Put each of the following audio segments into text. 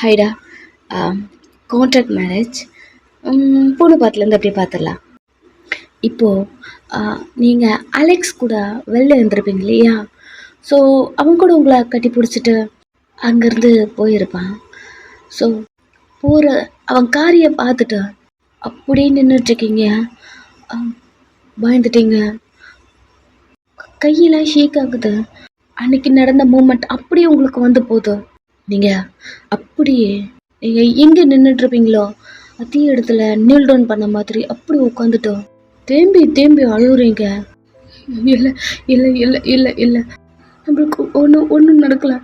ஹைடா. Contract marriage. பொண்ணு பார்த்துலேருந்து அப்படியே பார்த்துடலாம். இப்போது நீங்கள் அலெக்ஸ் கூட வெளில இருந்திருப்பீங்க இல்லையா? ஸோ அவன் கூட உங்களை கட்டி பிடிச்சிட்டு அங்கேருந்து போயிருப்பான். ஸோ போகிற அவன் காரியை பார்த்துட்டு அப்படியே நின்றுட்டுருக்கீங்க. பயந்துட்டீங்க, கையெல்லாம் ஷேக் ஆகுது. அன்னைக்கு நடந்த மூமெண்ட் அப்படியே உங்களுக்கு வந்து போகுது. நீங்கள் அப்படியே நீங்கள் எங்கே நின்றுட்டுருப்பீங்களோ அதே இடத்துல நீல் டவுன் பண்ண மாதிரி அப்படி உட்காந்துட்டோம். தேம்பி தேம்பி அழுகுறீங்க. இல்லை இல்லை இல்லை இல்லை இல்லை, நம்மளுக்கு ஒன்றும் நடக்கலை,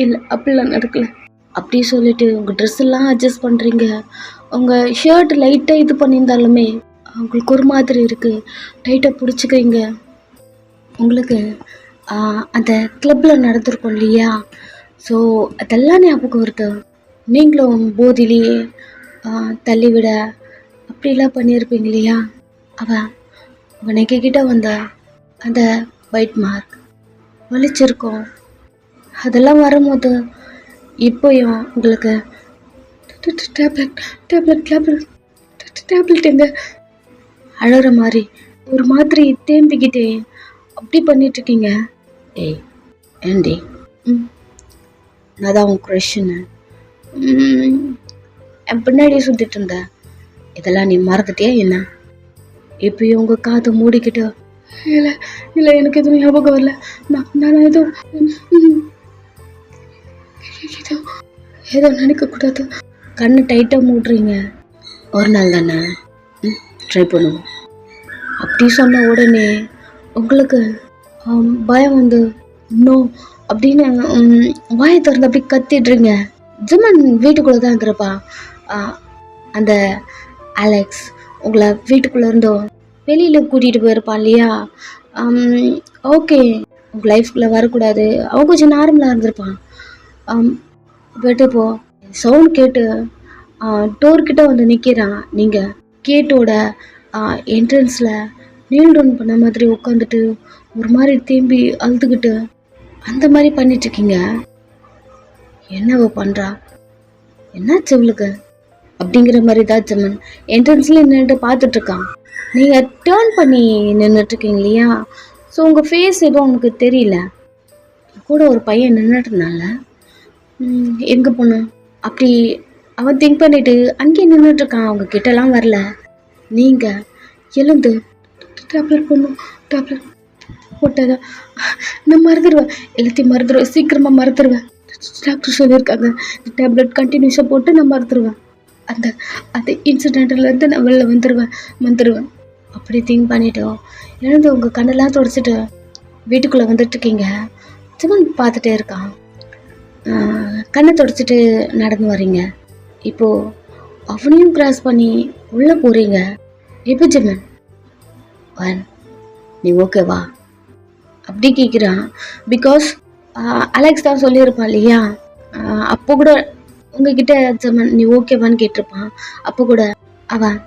இல்லை அப்படிலாம் நடக்கலை அப்படி சொல்லிட்டு உங்கள் ட்ரெஸ் எல்லாம் அட்ஜஸ்ட் பண்ணுறீங்க. உங்கள் ஷர்ட் லைட்டாக இது பண்ணியிருந்தாலுமே உங்களுக்கு ஒரு மாதிரி இருக்குது. டைட்டாக பிடிச்சிக்கிறீங்க. உங்களுக்கு அந்த கிளப்பில் நடந்திருக்கோம் இல்லையா? ஸோ அதெல்லாம் ஞாபகம் வருது. நீங்களும் போதிலேயே தள்ளிவிட அப்படிலாம் பண்ணியிருப்பீங்க இல்லையா? அவன் கிட்ட வந்த அந்த ஒயிட் மார்க் வலிச்சிருக்கோம். அதெல்லாம் வரும்போது இப்போயும் உங்களுக்கு டேப்லெட் எங்க அழகிற மாதிரி ஒரு மாதிரி தேம்பிக்கிட்டே அப்படி பண்ணிட்டுருக்கீங்க. ஏய் ஏண்டி, நான் தான் உன் க்ரஷ்ன்னு என் பின்னாடியே சுற்றிட்டு இருந்தேன். இதெல்லாம் நீ மறந்துட்டியா என்ன? இப்பயும் உங்கள் காதை மூடிக்கிட்டு இல்லை இல்லை எனக்கு எதுவும் ஞாபகம் வரல, நான் ஏதோ நினைக்கக்கூடாது. கண்ணு டைட்டாக மூடுறீங்க. ஒரு நாள் தானே, ட்ரை பண்ணுவோம் அப்படி சொன்ன உடனே உங்களுக்கு பயம் வந்து நோ அப்படின்னு வாயை திறந்து அப்படி கத்திடுறீங்க. ஜிமன் வீட்டுக்குள்ளே தான் இருக்கிறப்பா. அந்த அலெக்ஸ் உங்களை வீட்டுக்குள்ளே இருந்தோம் வெளியில் கூட்டிகிட்டு போயிருப்பான் இல்லையா? ஓகே, உங்கள் லைஃப்குள்ளே வரக்கூடாது, அவன் கொஞ்சம் நார்மலாக இருந்திருப்பான். பட் இப்போது சவுண்ட் கேட்டு டோர்கிட்ட வந்து நிற்கிறான். நீங்கள் கேட்டோட என்ட்ரன்ஸில் நீல் டவுன் பண்ண மாதிரி உட்காந்துட்டு ஒரு மாதிரி திரும்பி அழுதுகிட்டு அந்த மாதிரி பண்ணிட்டுருக்கீங்க. என்னவோ பண்ணுறா, என்னாச்சு இவளுக்கு அப்படிங்கிற மாதிரி தான் ஜமன் என்ட்ரன்ஸில் நின்றுட்டு பார்த்துட்ருக்கான். நீங்கள் டேர்ன் பண்ணி நின்றுட்டுருக்கீங்க இல்லையா? ஸோ உங்கள் ஃபேஸ் எதுவும் உனக்கு தெரியல. கூட ஒரு பையன் நின்றுட்டுனால எங்கே போனோம் அப்படி அவன் திங்க் பண்ணிவிட்டு அங்கேயே நின்றுட்டுருக்கான். அவங்க கிட்டலாம் வரல. நீங்கள் எழுந்து டேப்லெட் போடணும், டேப்லெட் போட்டதா நான் மறந்துடுவேன், எல்லாத்தையும் மறந்துடுவேன், சீக்கிரமாக மறந்துடுவேன். டாக்டர் சொல்லியிருக்காங்க டேப்லெட் கண்டினியூஸாக போட்டு நான் மறந்துடுவேன். அந்த இன்சிடென்ட்லேருந்து நான் வெளில வந்துடுவேன் அப்படி திங்க் பண்ணிட்டோம். எழுந்து உங்கள் கண்ணெல்லாம் தொடச்சிட்டு வீட்டுக்குள்ளே வந்துட்டுருக்கீங்க. ஜிமன் பார்த்துட்டே இருக்கான். கண்ணை தொடச்சிட்டு நடந்து வரீங்க. இப்போது அவனையும் கிராஸ் பண்ணி உள்ளே போகிறீங்க. எப்போ ஜிமன் நீ ஓகேவா அப்படி கேட்குறான். பிகாஸ் அலெக்ஸ் தான் சொல்லியிருப்பான் இல்லையா? அப்போ கூட உங்ககிட்ட ஜமன் நீ ஓகேவான்னு கேட்டிருப்பான். அப்போ கூட அவன்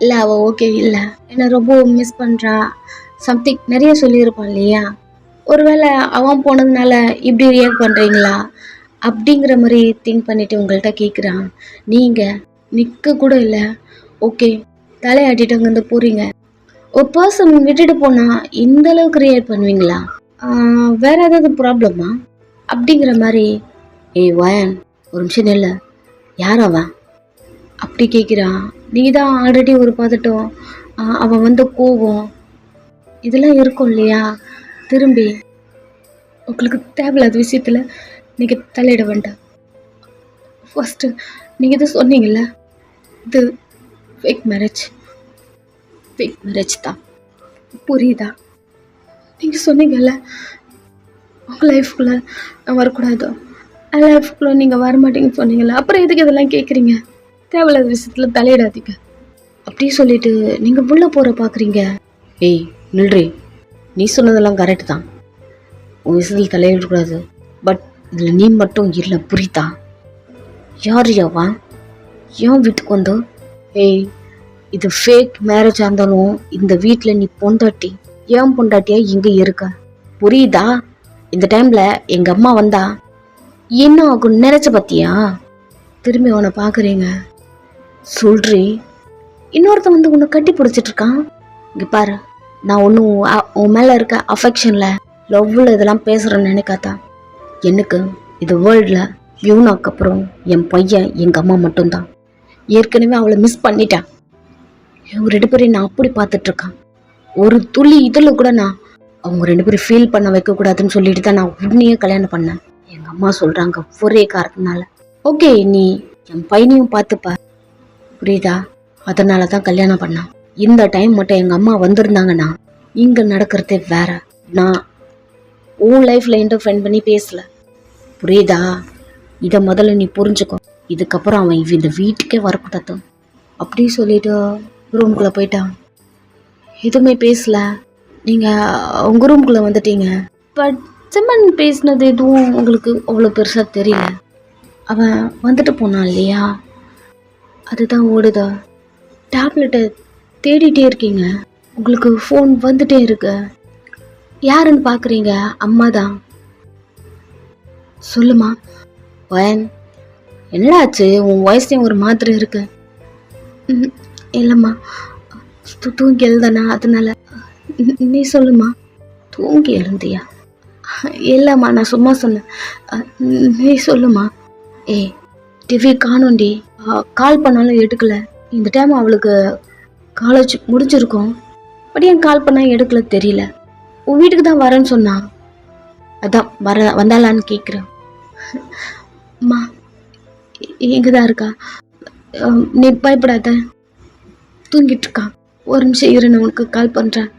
இல்லை, அவள் ஓகே இல்லை, என்னை ரொம்ப மிஸ் பண்ணுறா சம்திங் நிறைய சொல்லியிருப்பான் இல்லையா? ஒருவேளை அவன் போனதுனால இப்படி ரியாக்ட் பண்ணுறீங்களா அப்படிங்கிற மாதிரி திங்க் பண்ணிவிட்டு உங்கள்கிட்ட கேட்குறான். நீங்கள் நிற்க கூட இல்லை, ஓகே தலையாட்டிட்டு அங்கேருந்து போகிறீங்க. ஒரு பர்சன் விட்டுட்டு போனால் இந்த அளவுக்கு ரியாக்ட் பண்ணுவீங்களா? வேறு ஏதாவது ப்ராப்ளமா அப்படிங்கிற மாதிரி. வயன் ஒரு நிமிஷம் இல்லை, யார் அவன் அப்படி கேட்குறான். நீ தான் ஆல்ரெடி ஒரு பார்த்துட்டோம், அவன் வந்த கோவம் இதெல்லாம் இருக்கும் இல்லையா? திரும்பி உங்களுக்கு தேவையில்லாத விஷயத்தில் நீங்கள் தலையிட வேண்டாம். ஃபஸ்ட்டு நீங்கள் இது சொன்னீங்கல்ல, இது ஃபேக் மேரேஜ் தான், புரியுதா? நீங்கள் சொன்னீங்கல்ல உங்கள் லைஃப்குள்ளே நான் வரக்கூடாது, என் லைஃப்குள்ளே நீங்கள் வரமாட்டீங்கன்னு சொன்னீங்கல்ல, அப்புறம் எதுக்கு இதெல்லாம் கேட்குறீங்க? தேவையில்லாத விஷயத்தில் தலையிடாதீங்க அப்படி சொல்லிட்டு நீங்கள் உள்ளே போகிற பார்க்குறீங்க. நில்றி, நீ சொன்னதெல்லாம் கரெக்டு தான், உன் விஷயத்தில் தலையிடக்கூடாது. பட் இதில் நீ மட்டும் இல்லை, புரியுதா? யார் யாவா ஏன் வீட்டுக்கு வந்தோ? இது ஃபேக் மேரேஜாக இருந்தாலும் இந்த வீட்டில் நீ பொண்டாட்டி, ஏன் பொண்டாட்டியா இங்கே இருக்க, புரியுதா? இந்த டைமில் எங்கள் அம்மா வந்தா என்ன ஆகும் நினைச்ச பத்தியா? திரும்பி அவனை பார்க்குறீங்க. சொல்றி, இன்னொருத்தன் வந்து உன்னை கட்டி பிடிச்சிட்டு இருக்கான். இங்கே பாரு, நான் ஒன்றும் உன் மேலே இருக்க அஃபெக்ஷனில் லவ்வில் இதெல்லாம் பேசுகிறேன்னு நினைக்காதா. எனக்கு இது வேர்ல்டில் யூனாக்கு அப்புறம் என் பையன் எங்கள் அம்மா மட்டும்தான். ஏற்கனவே அவளை மிஸ் பண்ணிட்டேன். இவங்க 2 பேரையும் நான் அப்படி பார்த்துட்ருக்கான். ஒரு துளி இதில் கூட நான் அவங்க 2 பேரும் ஃபீல் பண்ண வைக்கக்கூடாதுன்னு சொல்லிட்டு தான் நான் உன்னையே கல்யாணம் பண்ணேன். எங்கள் அம்மா சொல்கிறாங்க ஒரே காரணத்தினால. ஓகே, நீ என் பையனையும் பார்த்துப்ப, புரியுதா? அதனால தான் கல்யாணம் பண்ணான். இந்த டைம் மட்டும் எங்கள் அம்மா வந்திருந்தாங்கன்னா இங்கே நடக்கிறதே வேற. நான் உன் லைஃப்பில் இன்டர்ஃபெண்ட் பண்ணி பேசல, புரியுதா? இதை முதல்ல நீ புரிஞ்சுக்கோ. இதுக்கப்புறம் அவன் இந்த வீட்டுக்கே வரக்கூடாது. அப்படி சொல்லிட்டு ரூம்குள்ளே போயிட்டான். எதுவுமே பேசல. நீங்கள் உங்கள் ரூம்குள்ளே வந்துட்டீங்க. பட் சிம்மன் பேசினது எதுவும் உங்களுக்கு அவ்வளோ பெருசாக தெரியல. அவன் வந்துட்டு போனான் இல்லையா, அதுதான் ஓடுதா. டேப்லெட்டை தேடிட்டே இருக்கீங்க, உங்களுக்கு ஃபோன் வந்துட்டே இருக்கு. யாருன்னு பார்க்குறீங்க? அம்மா தான். சொல்லுமா. வயன், என்னடா ஆச்சு? உன் வயசுலையும் ஒரு மாதிரி இருக்கு. இல்லைம்மா, தூங்கி எழுதானா, அதனால. நீ சொல்லுமா. தூங்கி எழுந்தியா? இல்லைம்மா, நான் சும்மா சொன்னேன். நீ சொல்லுமா. டிவி காணோண்டி, கால் பண்ணாலும் எடுக்கல. இந்த டைம் அவளுக்கு காலேஜ் முடிஞ்சிருக்கும். பட் ஏன் கால் பண்ணால் எடுக்கல தெரியல. உன் வீட்டுக்கு தான் வரேன்னு சொன்னான், அதான் வந்தாலான்னு கேட்குறேன். அம்மா எங்கே தான் இருக்கா? நீ பயப்படாத, தூங்கிட்டு இருக்கான். ஒரு நிமிஷம் இரு, நான் உனக்கு கால் பண்ணுறேன்.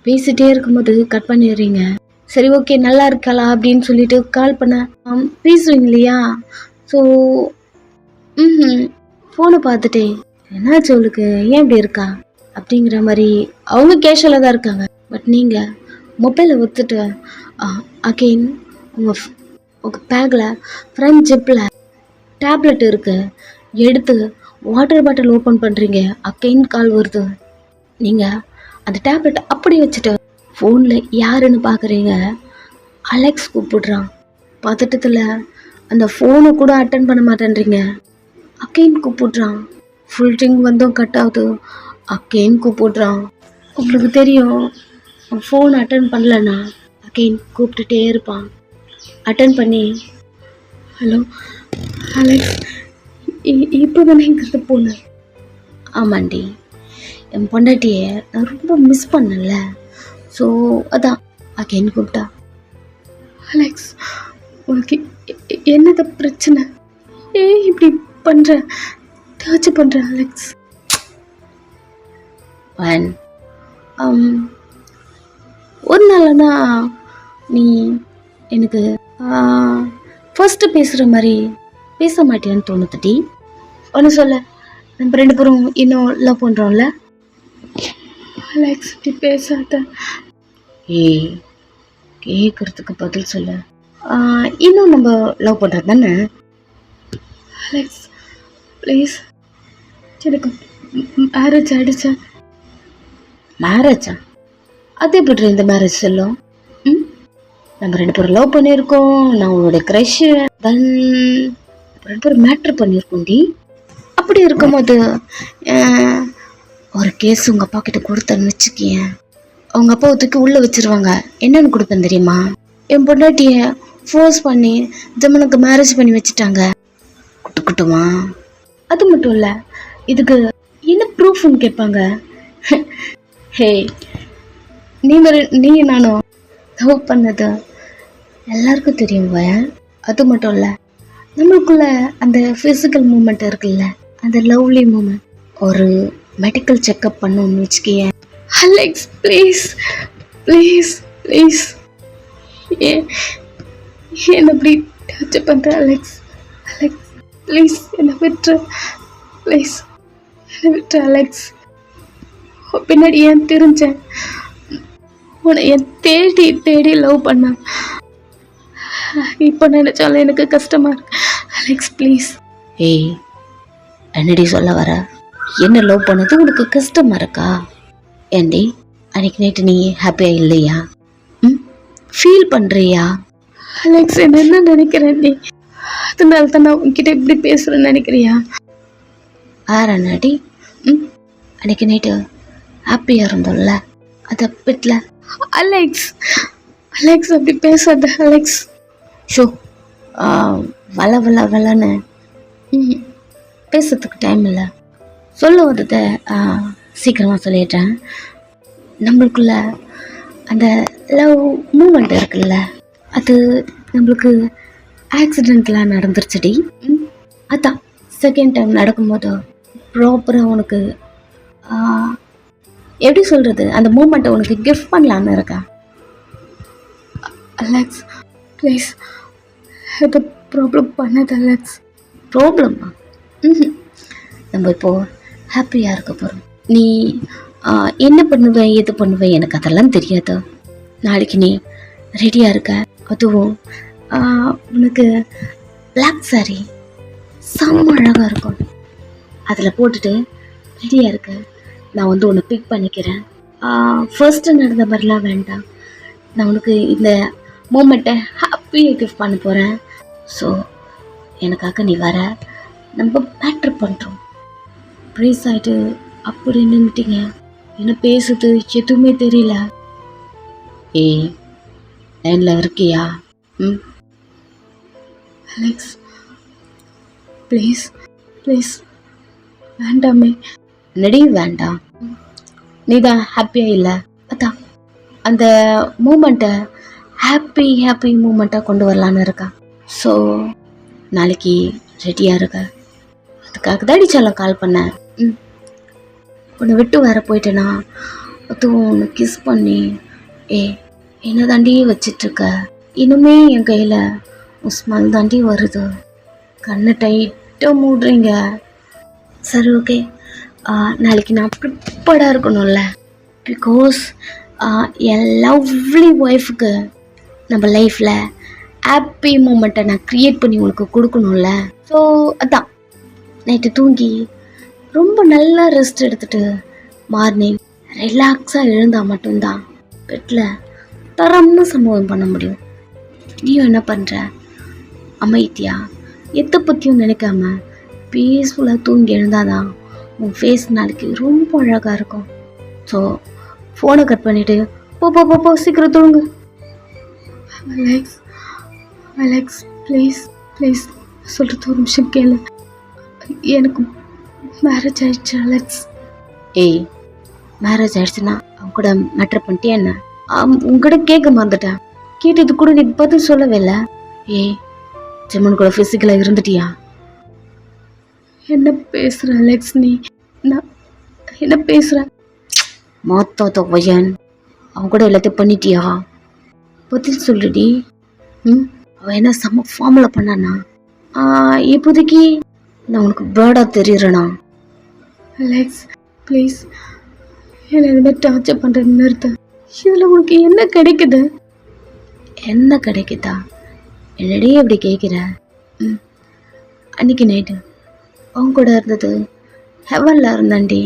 பேசிகிட்டே இருக்கும்போது கட் பண்ணிடுறீங்க. சரி, ஓகே, நல்லா இருக்காளா அப்படின்னு சொல்லிட்டு கால் பண்ண பேசுவீங்க இல்லையா? ஸோ ஃபோனை பார்த்துட்டே என்னாச்சு அவளுக்கு, ஏன் இப்படி இருக்கா அப்படிங்கிற மாதிரி அவங்க கேஷுவலாக தான் இருக்காங்க. பட் நீங்கள் மொபைலை ஒத்துட்டு அகெயின் உங்கள் பேக்கில் ஃப்ரண்ட் ஜிப்பில் டேப்லெட் இருக்குது, எடுத்து வாட்டர் பாட்டில் ஓப்பன் பண்ணுறீங்க. அகெயின் கால் வருது. நீங்கள் அந்த டேப்லெட் அப்படி வச்சுட்டு ஃபோனில் யாருன்னு பார்க்குறீங்க. அலெக்ஸ் கூப்பிடுறான். பதட்டத்தில் அந்த ஃபோனை கூட அட்டன் பண்ண மாட்டேன்றீங்க. அகெயின் கூப்பிடுறான். ஃபுல் ரிங் வந்தும் கட் ஆகுது. அகெயின் கூப்பிடுறான். உங்களுக்கு தெரியும் ஃபோன் அட்டன் பண்ணலன்னா அகெயின் கூப்பிட்டுட்டே இருப்பான். அட்டன் பண்ணி, ஹலோ அலெக்ஸ், இப்போ தானே இங்கிறது போனேன். ஆமாண்டி, என் பொண்டாட்டியை நான் ரொம்ப மிஸ் பண்ணல. ஸோ அதான் அகெயின் கூப்பிட்டா. அலெக்ஸ், உனக்கு என்னது பிரச்சனை? இப்படி பண்ணுற, தேர்ச்சி பண்ணுற அலெக்ஸ். ஒரு நாள் தான் நீ எனக்கு ஃபர்ஸ்ட்டு பேசுகிற மாதிரி பேச மாட்டேன்னு தோணுதுடி. ஒன்று சொல்ல, நம்ம 2 பேரும் இன்னும் லவ் பண்ணுறோம்ல. அலெக்ஸ், இப்படி பேசாத. கேட்குறதுக்கு பதில் சொல்ல. இன்னும் நம்ம லவ் பண்ணுறது தானே? அலெக்ஸ் ப்ளீஸ், எனக்கு மேரேஜ் ஆகிடுச்சா? மேரேஜா? அது எப்படி இந்த மேரேஜ் சொல்லும்? நம்ம 2 பேரும் லவ் பண்ணியிருக்கோம், நான் உன்னோட க்ரஷ்ஷு, தென் 2 பேரும் மேட்ரு பண்ணியிருக்கோண்டி. அப்படி இருக்கும்போது ஒரு கேஸ் உங்கள் அப்பா கிட்ட கொடுத்தேன்னு வச்சுக்கேன், அவங்க அப்பா தூக்கி உள்ளே வச்சிருவாங்க. என்னன்னு கொடுப்பேன் தெரியுமா? என் பொண்டாட்டியை ஃபோர்ஸ் பண்ணி ஜமனுக்கு மேரேஜ் பண்ணி வச்சுட்டாங்க. குட்டுமா? அது மட்டும் இல்லை, இதுக்கு என்ன ப்ரூஃப்னு கேட்பாங்க. ஹே, நீ நானும் லவ் பண்ணது எல்லாருக்கும் தெரியும். அது மட்டும் இல்லை, நம்மளுக்குள்ள அந்த ஃபிசிக்கல் மூமெண்ட் இருக்குல்ல, அந்த லவ்லி மூமெண்ட், ஒரு மெடிக்கல் செக்கப் பண்ணணும்னு வச்சுக்கேன். அலெக்ஸ் ப்ளீஸ் ப்ளீஸ் ப்ளீஸ், என்ன அப்படி டச் பண்ணுற அலெக்ஸ்? அலெக்ஸ் ப்ளீஸ், என்னை விட்டுரு ப்ளீஸ், என்னை விட்டுரு அலெக்ஸ். பின்னாடி ஏன் தெரிஞ்சேன், உன்னை என் தேடி தேடி லவ் பண்ண. இப்போ நினைச்சாலும் எனக்கு கஷ்டமா இருக்கு அலெக்ஸ் ப்ளீஸ். என்னடி சொல்ல வர? என்ன லவ் பண்ணது உனக்கு கஷ்டமா இருக்கா? ஏண்டி, அன்னைக்கு நைட்டு நீ ஹாப்பியா இல்லையா? ஃபீல் பண்றியா? அலெக்ஸ், என்ன நினைக்கிறேன் நீ? அதனால தான் நான் உன்கிட்ட இப்படி பேசுறேன்னு நினைக்கிறியா? ஆறாடி அன்னைக்கு நைட்டு ஹாப்பியாக இருந்தோம்ல அதை பிட்ல. அலெக்ஸ் அலெக்ஸ் அப்படி பேசாத அலெக்ஸ். ஷோ வள வள வளன்னு பேசுறதுக்கு டைம் இல்லை. சொல்ல வந்ததை சீக்கிரமாக சொல்லிடுறேன். நம்மளுக்குள்ள அந்த லவ் மூமெண்ட் இருக்குல்ல, அது நம்மளுக்கு ஆக்சிடெண்ட்லாம் நடந்துருச்சுடி. அதான் செகண்ட் டைம் நடக்கும்போது ப்ராப்பராக உனக்கு எப்படி சொல்கிறது, அந்த மூமெண்ட்டை உனக்கு கிஃப்ட் பண்ணலான்னு இருக்கா. அலெக்ஸ் ப்ளீஸ் எது ப்ராப்ளம் பண்ணது அலெக்ஸ். ப்ராப்ளமா? நம்ம இப்போது ஹாப்பியாக இருக்க போகிறோம். நீ என்ன பண்ணுவேன் எது பண்ணுவேன் எனக்கு அதெல்லாம் தெரியாது. நாளைக்கு நீ ரெடியாக இருக்க, அதுவும் உனக்கு பிளாக் சாரி செம்ம அழகாக இருக்கும், அதில் போட்டுட்டு ரெடியாக இருக்க. நான் வந்து உன்னை பிக் பண்ணிக்கிறேன். ஃபர்ஸ்ட்டு நடந்த மாதிரிலாம் வேண்டாம். நான் உனக்கு இந்த மூமெண்ட்டை ஹாப்பியாக கிஃப்ட் பண்ண போகிறேன். ஸோ எனக்காக நீ வர, நம்ம மேட்ரு பண்ணுறோம். ப்ரைஸ் ஆகிட்டு அப்படி நின்றுட்டீங்க, என்ன பேசுது எதுவுமே தெரியல. ஏய் லைனில் இருக்கியா? அலெக்ஸ் ப்ளீஸ் ப்ளீஸ் வேண்டாமே. நடி வேண்டாம், நீ தான் ஹாப்பியாக இல்லை, அதான் அந்த மூமெண்ட்டை ஹாப்பி மூமெண்ட்டாக கொண்டு வரலான்னு இருக்கா. ஸோ நாளைக்கு ரெடியாக இருக்க, அதுக்காக தான் அடிச்சாலும் கால் பண்ணேன். உன்னை விட்டு வர போயிட்டேன்னா அதுவும் உன்னை கிஸ் பண்ணி என்ன தாண்டி வச்சிட்ருக்க, இனிமே என் கையில் உன் ஸ்மெல் தாண்டி வருது. கண்ணை டைட்டாக மூடுறீங்க. சரி ஓகே, நாளைக்கு நான் ப்ரிப்பேர்டாக இருக்கணும்ல, பிகாஸ் என் லவ்லி ஒய்ஃபுக்கு நம்ம லைஃப்பில் ஹாப்பி மூமெண்ட்டை நான் க்ரியேட் பண்ணி உனக்கு கொடுக்கணும்ல. ஸோ அதான் நைட்டு தூங்கி ரொம்ப நல்லா ரெஸ்ட் எடுத்துகிட்டு மார்னிங் ரிலாக்ஸாக எழுந்தால் மட்டும்தான் பெட்டில் தரம்னு சம்பவம் பண்ண முடியும். நீயும் என்ன பண்ணுற, அமைதியா எதை பற்றியும் நினைக்காம பீஸ்ஃபுல்லாக தூங்கி எழுந்தாதான் உன் ஃபேஸ் நாளைக்கு ரொம்ப அழகாக இருக்கும். ஸோ ஃபோனை கட் பண்ணிவிட்டு போ சீக்கிரம் தூங்கு. அலெக்ஸ் அலெக்ஸ் ப்ளீஸ் ப்ளீஸ் சொல்கிறது ஒரு நிமிஷம் கேளு. எனக்கு மேரேஜ் ஆயிடுச்சு அலெக்ஸ். ஏய் மேரேஜ் ஆயிடுச்சுன்னா அவங்க கூட மேட்ரு பண்ணிட்டே என்ன? உங்ககிட்ட கேட்க மறந்துட்டேன், கேட்டது கூட நீ பதில் சொல்லவே இல்லை. ஏய் ஜெமன் கூட ஃபிசிக்கலாக இருந்துட்டியா? என்ன பேசுகிற அலெக்ஸ் நீ? நான் என்ன பேசுகிறேன்? மாத்தாத்த பையன், அவன் கூட எல்லாத்தையும் பண்ணிட்டியா? பதில் சொல்லுடி. அவன் என்ன செம்ம ஃபார்மில் பண்ணானா? இப்போதைக்கு நான் உனக்கு பேர்டாக தெரியுறேனா? அலெக்ஸ் ப்ளீஸ் என்னை இதுமாதிரி டார்ச்சர் பண்ணுறது நிறுத்த. இதில் உனக்கு என்ன கிடைக்குது? என்ன கிடைக்குதா? என்னடி எப்படி கேட்குற? அன்றைக்கி நைட்டு அவங்க கூட இருந்தது ஹெவனில் இருந்தாண்டி.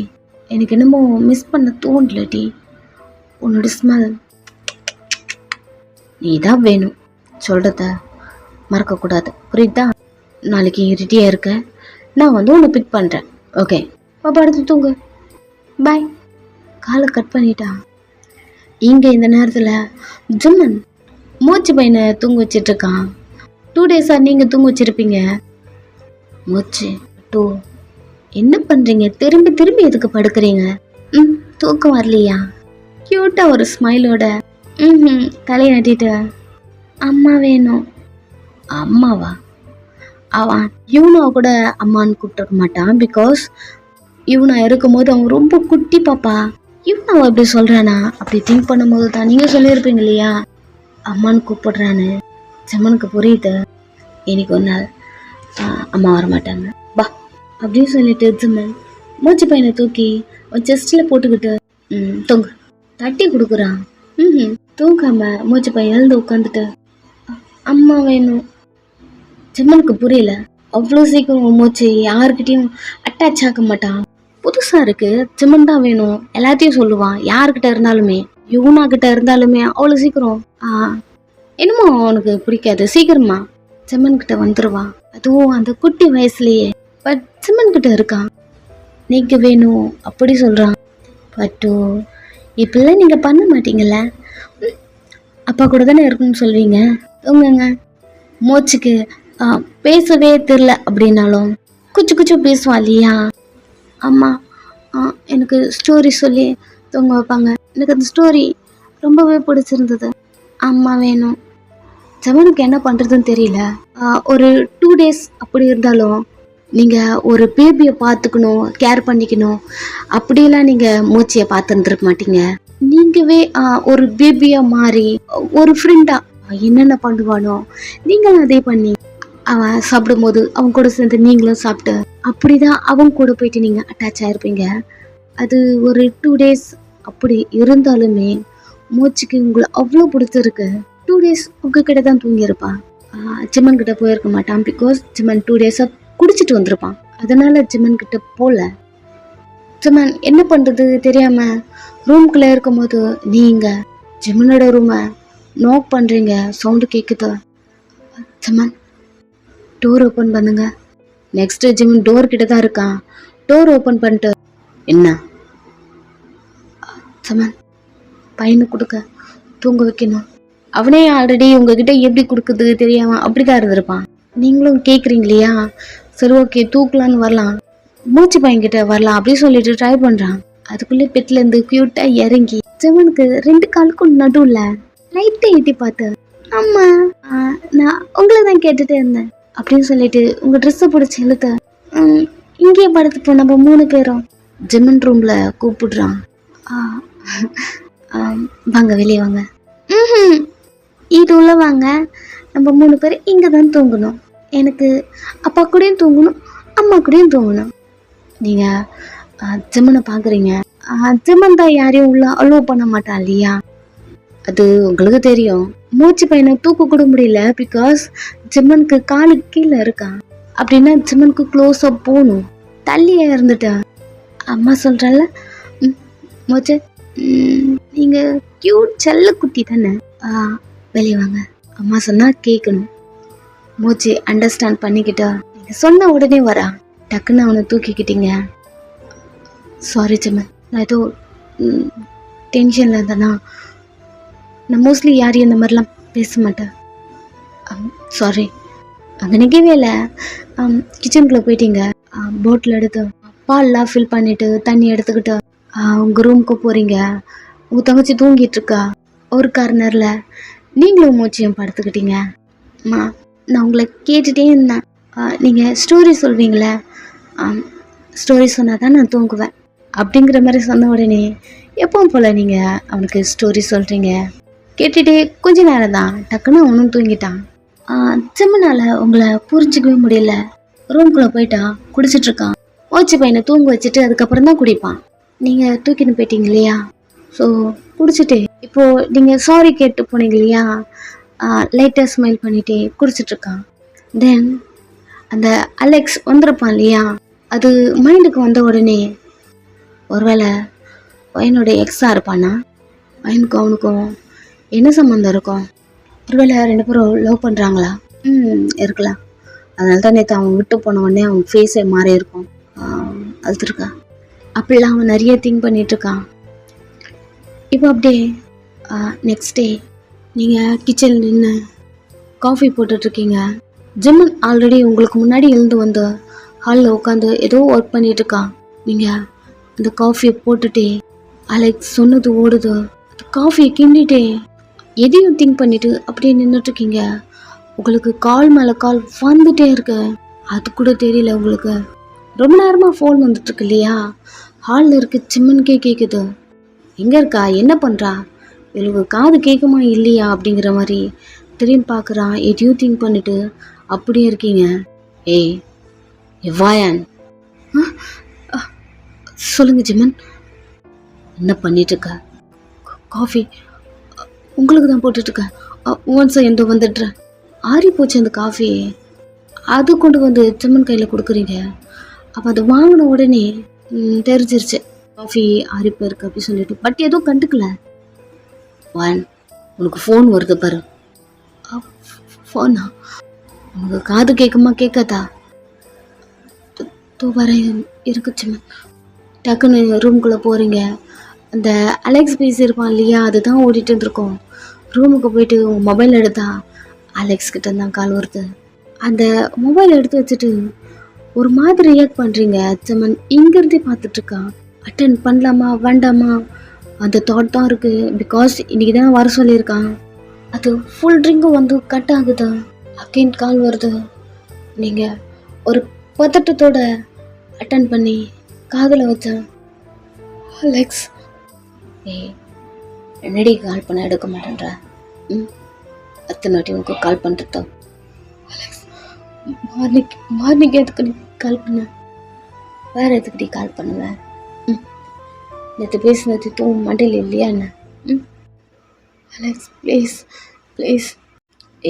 எனக்கு என்னமோ மிஸ் பண்ண தோணலடி. உன்னோட ஸ்மெல் நீ தான் வேணும், சொல்கிறத மறக்கக்கூடாது, புரியுதா? நாளைக்கு ரெடியாக இருக்க, நான் வந்து உன்னை பிக் பண்ணுறேன். ஓகே பாப்பா, அடுத்து தூங்கு, பாய். காலை கட் பண்ணிட்டா. இங்கே இந்த நேரத்தில் ஜும்மன் மூச்சு பையனை தூங்க வச்சிட்ருக்கான். 2 டேஸாக நீங்கள் தூங்க வச்சுருப்பீங்க. மூச்சு 2 என்ன பண்ணுறீங்க? திரும்பி திரும்பி எதுக்கு படுக்கிறீங்க? தூக்கம் வரலையா? க்யூட்டாக ஒரு ஸ்மைலோட தலையை நட்டிட்டு அம்மா வேணும். அம்மாவா? அவன் யூனாவை கூட அம்மான்னு கூப்பிட்டுருக்க மாட்டான். பிகாஸ் யூனா இருக்கும்போது அவன் ரொம்ப குட்டி பாப்பா. யூனாவை அப்படி சொல்கிறானா? அப்படி திங்க் பண்ணும்போது தான் நீங்கள் சொல்லியிருப்பீங்க இல்லையா அம்மான்னு கூப்பிடுறான்னு. செம்மனுக்கு புரியுது. இன்னைக்கு ஒரு நாள் அம்மா வரமாட்டாங்க பா அப்படின்னு சொல்லிட்டு ஜிம்மன் மூச்சு பையனை தூக்கி அவன் செஸ்டில் போட்டுக்கிட்டு தூங்கு தட்டி கொடுக்குறான். தூங்காம மூச்சு பையன் எழுந்து உட்காந்துட்டு அம்மா வேணும். ஜிம்மனுக்கு புரியல. அவ்வளோ சீக்கிரம் மூச்சு யாருக்கிட்டையும் அட்டாச் ஆக மாட்டான். புதுசாக இருக்கு, ஜிம்மன் தான் வேணும் எல்லாத்தையும் சொல்லுவான். யாருக்கிட்ட இருந்தாலுமே, யூனா கிட்ட இருந்தாலுமே அவ்வளோ சீக்கிரம் என்னமோ அவனுக்கு பிடிக்காது. சீக்கிரமா செம்மன் கிட்ட வந்துருவான், அதுவும் அந்த குட்டி வயசுலயே. பட் செம்மன் கிட்ட இருக்கான், நீங்க வேணும் அப்படி சொல்றான். பட்டு இப்பெல்லாம் நீங்க பண்ண மாட்டீங்கல்ல, அப்பா கூட தானே இருக்குன்னு சொல்வீங்க, தூங்குங்க. மூச்சுக்கு பேசவே தெரில அப்படின்னாலும் குச்சு குச்சு பேசுவான் இல்லையா. அம்மா எனக்கு ஸ்டோரி சொல்லி தூங்க வைப்பாங்க, எனக்கு அந்த ஸ்டோரி ரொம்பவே பிடிச்சிருந்தது, அம்மா வேணும். செவனுக்கு என்ன பண்ணுறதுன்னு தெரியல. ஒரு 2 days அப்படி இருந்தாலும் நீங்கள் ஒரு பேபியை பார்த்துக்கணும், கேர் பண்ணிக்கணும், அப்படியெல்லாம் நீங்கள் மூச்சியை பார்த்துருந்துருக்க மாட்டீங்க. நீங்கவே ஒரு பேபியாக மாறி ஒரு ஃப்ரெண்டாக என்னென்ன பண்ணுவானோ நீங்களும் அதே பண்ணி அவன் சாப்பிடும்போது அவன் கூட சேர்ந்து நீங்களும் சாப்பிட்டு அப்படிதான் அவங்க கூட போயிட்டு நீங்கள் அட்டாச் ஆகிருப்பீங்க. அது ஒரு 2 days அப்படி இருந்தாலுமே மூச்சுக்கு உங்களை அவ்வளோ பிடிச்சிருக்கு. 2 days உங்ககிட்ட தான் தூங்கியிருப்பான், ஜிம்மன் கிட்ட போயிருக்க மாட்டான். பிகாஸ் ஜிம்மன் 2 days குடிச்சிட்டு வந்திருப்பான், அதனால ஜிம்மன் கிட்ட போல. ஜிம்மன் என்ன பண்ணுறது தெரியாமல் ரூம்குள்ளே இருக்கும்போது நீங்கள் ஜிம்மனோட ரூமை நாக் பண்ணுறீங்க, சவுண்டு கேட்குது. ஜிம்மன் டோர் ஓப்பன் பண்ணுங்க. நெக்ஸ்ட் ஜிம்மன் டோர் கிட்ட தான் இருக்கான். டோர் ஓப்பன் பண்ணிட்டு என்ன ஜிம்மன் பையனை கொடுக்க தூங்க வைக்கணும். அவனே ஆல்ரெடி உங்ககிட்ட எப்படி கொடுக்குது தெரியாம அப்படிதான் இருந்திருப்பான். நீங்களும் கேட்குறீங்க இல்லையா, சரி ஓகே தூக்கலான்னு வரலாம், மூச்சு பையன்கிட்ட வரலாம் அப்படி சொல்லிட்டு ட்ரை பண்ணுறான். அதுக்குள்ளே பெட்லேருந்து க்யூட்டாக இறங்கி ஜிம்மனுக்கு 2 காலுக்கும் நடுவில் லைட்டாக எட்டி பார்த்து, அம்மா நான் உங்களை தான் கேட்டுகிட்டே இருந்தேன் அப்படின்னு சொல்லிட்டு உங்கள் ட்ரெஸ்ஸை பிடிச்சி இழுத்து இங்கேயே படுத்துப்போம் நம்ம 3 பேரும் ஜிம்மன் ரூமில் கூப்பிடுறான். வாங்க வெளியே வாங்க. இது உள்ள வாங்க, நம்ம 3 பேர் இங்கே தான் தூங்கணும், எனக்கு அப்பா கூடயும் தூங்கணும் அம்மா கூடயும் தூங்கணும். நீங்கள் ஜிம்மனை பார்க்குறீங்க, ஜிம்மன் தான் யாரையும் உள்ள அலோவ் பண்ண மாட்டான் இல்லையா, அது உங்களுக்கு தெரியும். மூச்சு பையனை தூக்க கூட முடியல, பிகாஸ் ஜிம்மனுக்கு காலு கீழே இருக்கான். அப்படின்னா ஜிம்மனுக்கு க்ளோஸாக போகணும், தள்ளியே இருந்துட்டேன். அம்மா சொல்கிறால மூச்சு நீங்கள் க்யூட் செல்ல குட்டி தானே, வெளியே வாங்க, அம்மா சொன்னால் கேட்கணும். மூச்சு அண்டர்ஸ்டாண்ட் பண்ணிக்கிட்டா நீங்கள் சொன்ன உடனே வரா, டக்குன்னு அவனை தூக்கிக்கிட்டீங்க. சாரி ஜிம்மன், நான் ஏதோ டென்ஷனில் இருந்தேன்னா, நான் மோஸ்ட்லி யாரையும் இந்த மாதிரிலாம் பேச மாட்டேன், சாரி. அங்கே நிற்கவே இல்லை, கிச்சனுக்குள்ளே போயிட்டீங்க, போட்டில் எடுத்து பால்லாம் ஃபில் பண்ணிவிட்டு தண்ணி எடுத்துக்கிட்டு உங்கள் ரூமுக்கு போகிறீங்க. உங்கள் தங்கச்சி தூங்கிட்டு இருக்கா ஒரு கார்னரில், நீங்களும் மூச்சியும் படுத்துக்கிட்டீங்க. அம்மா நான் உங்களை கேட்டுகிட்டே இருந்தேன், நீங்கள் ஸ்டோரி சொல்வீங்களே, ஸ்டோரி சொன்னால் தான் நான் தூங்குவேன் அப்படிங்கிற மாதிரி சொன்ன உடனே எப்பவும் போல் நீங்கள் அவனுக்கு ஸ்டோரி சொல்கிறீங்க. கேட்டுகிட்டே கொஞ்ச நேரம் தான் டக்குன்னு அவனும் தூங்கிட்டான். ஜிம்மனால் உங்களை புரிஞ்சிக்கவே முடியல. ரூம்குள்ளே போயிட்டான், குடிச்சிட்ருக்கான். மூச்சு பையனை தூங்க வச்சுட்டு அதுக்கப்புறம் தான் குடிப்பான். நீங்கள் தூக்கின்னு போயிட்டீங்க இல்லையா, ஸோ குடிச்சிட்டு இப்போது நீங்கள் சாரி கேட்டு போனீங்க இல்லையா, லைட்டாக ஸ்மைல் பண்ணிகிட்டே குடிச்சிட்ருக்கான். தென் அந்த அலெக்ஸ் வந்திருப்பான் இல்லையா, அது மைண்டுக்கு வந்த உடனே ஒருவேளை பையனோட எக்ஸாக இருப்பானா, பையனுக்கும் அவனுக்கும் என்ன சம்மந்தம் இருக்கும், ஒருவேளை 2 பேரும் லவ் பண்ணுறாங்களா, இருக்கலாம். அதனால தான் நேற்று அவன் விட்டு போன உடனே அவன் ஃபேஸே மாறி இருக்கும், அழுதுருக்கா. அப்படிலாம் அவன் நிறைய திங்க் பண்ணிகிட்ருக்கான். இப்போ அப்படியே நெக்ஸ்ட் டே நீங்கள் கிச்சனில் நின்று காஃபி போட்டுட்ருக்கீங்க. ஜிம்மன் ஆல்ரெடி உங்களுக்கு முன்னாடி எழுந்து வந்து ஹாலில் உட்காந்து ஏதோ ஒர்க் பண்ணிகிட்ருக்கான். நீங்கள் அந்த காஃபியை போட்டுட்டே அலெக்ஸ் சொன்னது ஓடுது, அந்த காஃபியை கிண்டிட்டே எதையும் திங்க் பண்ணிவிட்டு அப்படியே நின்றுட்டுருக்கீங்க. உங்களுக்கு கால் மேலே கால் வந்துட்டே இருக்கு, அது கூட தெரியல உங்களுக்கு. ரொம்ப நேரமாக ஃபோன் வந்துட்டுருக்கு இல்லையா, ஹாலில் இருக்க ஜிம்மனுக்கே கேட்குது. எங்கே இருக்கா, என்ன பண்ணுறா, இவளுக்கு காது கேட்குமா இல்லையா அப்படிங்கிற மாதிரி திரும்பி பார்க்குறான். எதையும் திங்க் பண்ணிட்டு அப்படியே இருக்கீங்க. ஏய் எவ்வாயான், சொல்லுங்க ஜிம்மன், என்ன பண்ணிட்டுருக்க? காஃபி உங்களுக்கு தான் போட்டுட்ருக்கேன், ஒன்ஸ் எந்த வந்துடுறேன். ஆறி போச்சு அந்த காஃபி, அது கொண்டு வந்து ஜிம்மன் கையில் கொடுக்குறீங்க. அப்போ அதை வாங்கின உடனே தெரிஞ்சிருச்சு காஃபி ஆறிப்போ இருக்கு அப்படி சொல்லிட்டு. பட் எதுவும் கண்டுக்கல. உனக்கு ஃபோன் வருது பாரு. ஃபோனா? உங்க காது கேட்குமா கேட்காதா? தூ வர இருக்குச்சுமா. டக்குன்னு ரூம்குள்ளே போகிறீங்க. அந்த அலெக்ஸ் பேசியிருப்பான் இல்லையா, அதுதான் ஓடிட்டு இருந்திருக்கோம். ரூமுக்கு போயிட்டு மொபைல் எடுத்தா அலெக்ஸ் கிட்ட தான் கால் வருது. அந்த மொபைல் எடுத்து வச்சுட்டு ஒரு மாதிரி ரியாக்ட் பண்ணுறீங்க. சமன் இங்கேருந்தே பார்த்துட்ருக்கான். அட்டன் பண்ணலாமா வேண்டாமா அந்த தாட் தான் இருக்குது. பிகாஸ் இன்றைக்கி தான் வர சொல்லியிருக்கான். அது ஃபுல் ட்ரிங்கும் வந்து கட் ஆகுது. அகெயின் கால் வருது. நீங்கள் ஒரு பதட்டத்தோட அட்டன் பண்ணி காதில் வச்சேன். அலெக்ஸ். ஏய், என்னடி கால் பண்ண எடுக்க மாட்டேன்ற? அத்தனை வாட்டி உனக்கு கால் பண்ணுறதோ? அலெக்ஸ், மார்னிங் எதுக்கு நீ கால் பண்ண? வேற எதுக்குடி கால் பண்ணுவேன்? நேற்று பேசினது தூவும் மண்டையில் இல்லையா என்ன? Alex please please.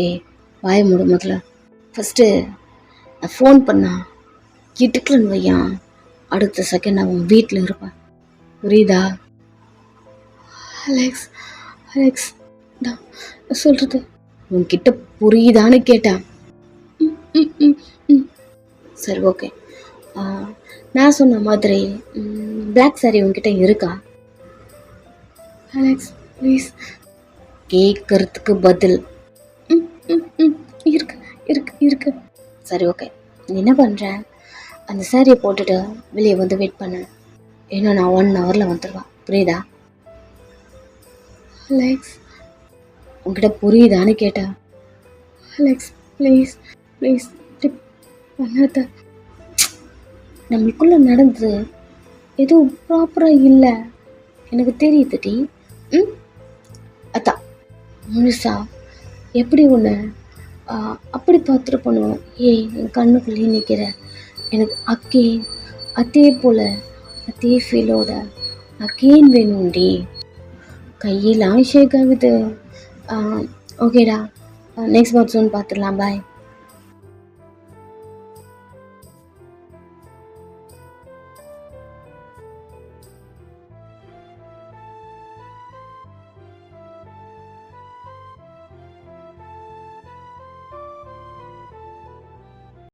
ஏய், வாய மூடு முதல்ல. ஃபஸ்ட்டு நான் ஃபோன் பண்ணா கிட்டுக்கலன்னு வையான், அடுத்த செகண்ட் அவன் வீட்டில் இருப்பான். புரியுதா? அலெக்ஸ் அலெக்ஸ் நான் சொல்கிறது உன்கிட்ட புரியுதான்னு கேட்டேன். சரி ஓகே. நான் சொன்ன மாதிரி பிளாக் சாரி உன்கிட்ட இருக்கா? Alex please. கேட்கறதுக்கு பதில். இருக்கு இருக்கு இருக்கு. சரி ஓகே, நீ என்ன பண்ணுற? அந்த சாரியை போட்டுட்டு வெளியே வந்து வெயிட் பண்ண. இன்னும் நான் 1 ஹவரில் வந்துடுவேன். புரியுதா? அலெக்ஸ், உங்ககிட்ட புரியுதான்னு கேட்டேன். அலெக்ஸ் ப்ளீஸ் ப்ளீஸ் பண்ணாத. நம்மளுக்குள்ளே நடந்தது எதுவும் ப்ராப்பராக இல்லை, எனக்கு தெரியுதுடி. அதான் முழுசா எப்படி ஒன்று அப்படி பார்த்துட்டு பண்ணுவோம். என் கண்ணுக்குள்ளேயே நிற்கிற எனக்கு அதே போல் அதே ஃபீலோட அகெயின் வேணும்டி. கையெல்லாம் ஷேக் ஆகுது. ஓகேடா, நெக்ஸ்ட் வாட்ஸ்ன்னு பார்த்துடலாம். பாய்.